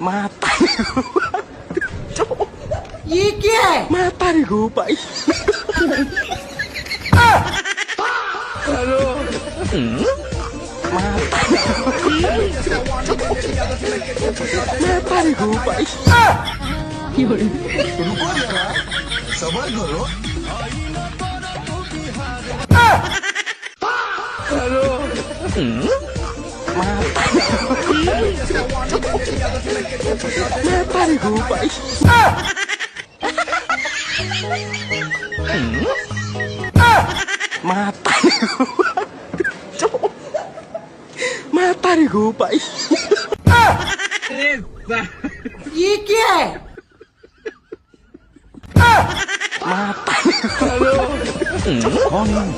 Mata ये क्या है? mata nih gue pak. Halo. Mata. Mata nih gue pak. रुको जरा सबर करो Halo. Mata. Mata nih gue pak. Mata nih gue. Mata nih gue pak. ये क्या है? Mata nih. Halo. Oh.